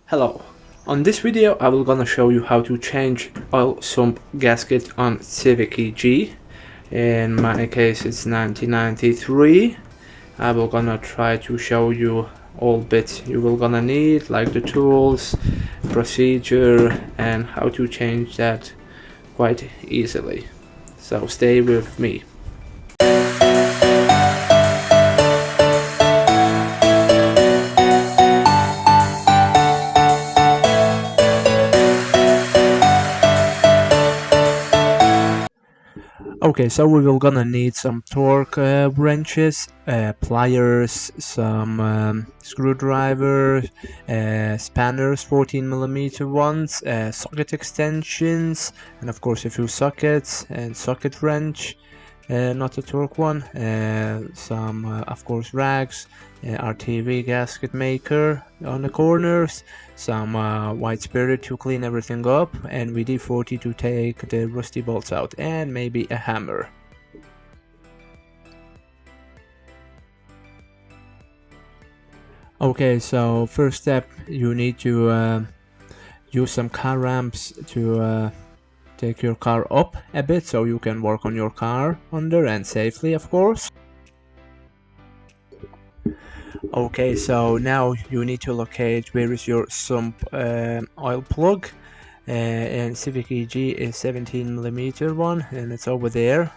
Hello, on this video I will gonna show you how to change oil sump gasket on Civic EG. In my case it's 1993. I will gonna try to show you all bits you will gonna need, like the tools, procedure, and how to change that quite easily. So stay with me. Okay, so we will gonna need some torque wrenches, pliers, some screwdriver, spanners, 14mm ones, socket extensions, and of course a few sockets and socket wrench, not a torque one, some of course rags, RTV gasket maker on the corners, some white spirit to clean everything up, and WD-40 to take the rusty bolts out, and maybe a hammer. Okay, so first step, you need to use some car ramps to take your car up a bit so you can work on your car under and safely, of course. Okay, so now you need to locate where is your sump oil plug, and Civic EG is 17mm one, and it's over there.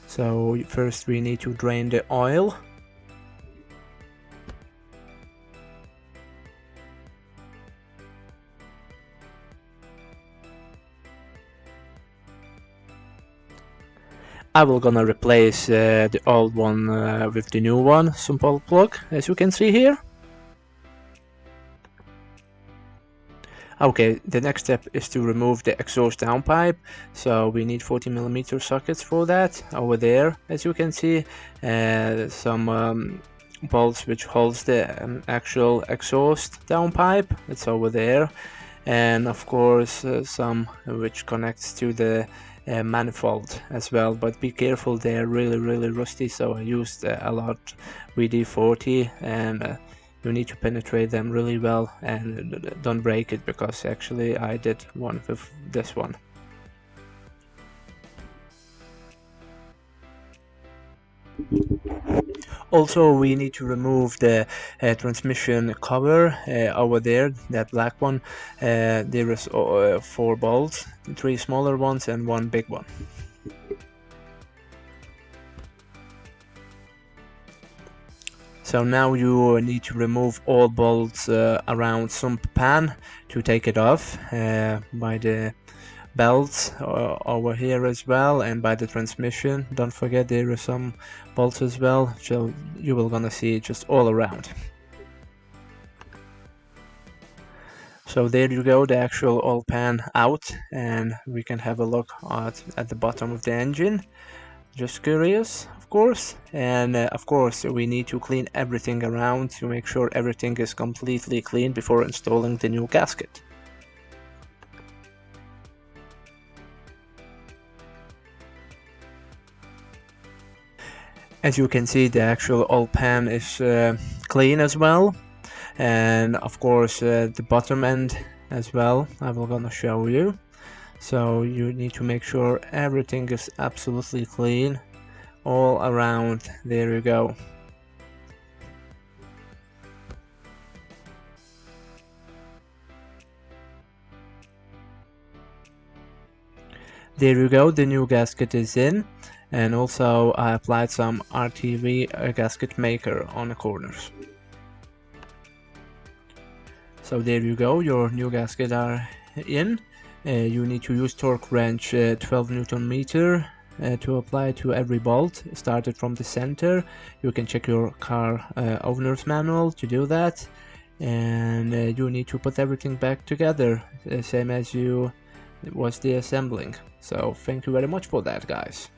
So first we need to drain the oil. I will gonna replace the old one with the new one, sump oil plug, as you can see here. Okay, the next step is to remove the exhaust downpipe, so we need 40mm sockets for that. Over there, as you can see, some bolts which holds the actual exhaust downpipe, it's over there, and of course some which connects to the manifold as well, but be careful, they're really rusty, so I used a lot WD-40, and you need to penetrate them really well and don't break it, because actually I did one with this one. Also, we need to remove the transmission cover over there, that black one. There is 4 bolts, 3 smaller ones and 1 big one. So now you need to remove all bolts around sump pan to take it off, by the belts over here as well, and by the transmission. Don't forget there are some bolts as well, so you will gonna see it just all around. So there you go, the actual oil pan out, and we can have a look at the bottom of the engine. Just curious, of course, and of course we need to clean everything around to make sure everything is completely clean before installing the new gasket. As you can see, the actual oil pan is clean as well, and of course the bottom end as well, I will gonna show you. So you need to make sure everything is absolutely clean all around. There you go. There you go, the new gasket is in, and also I applied some RTV gasket maker on the corners. So there you go, your new gasket are in. You need to use torque wrench 12 Newton meter to apply to every bolt, started from the center. You can check your car owner's manual to do that, and you need to put everything back together, same as you was the assembling. So thank you very much for that, guys.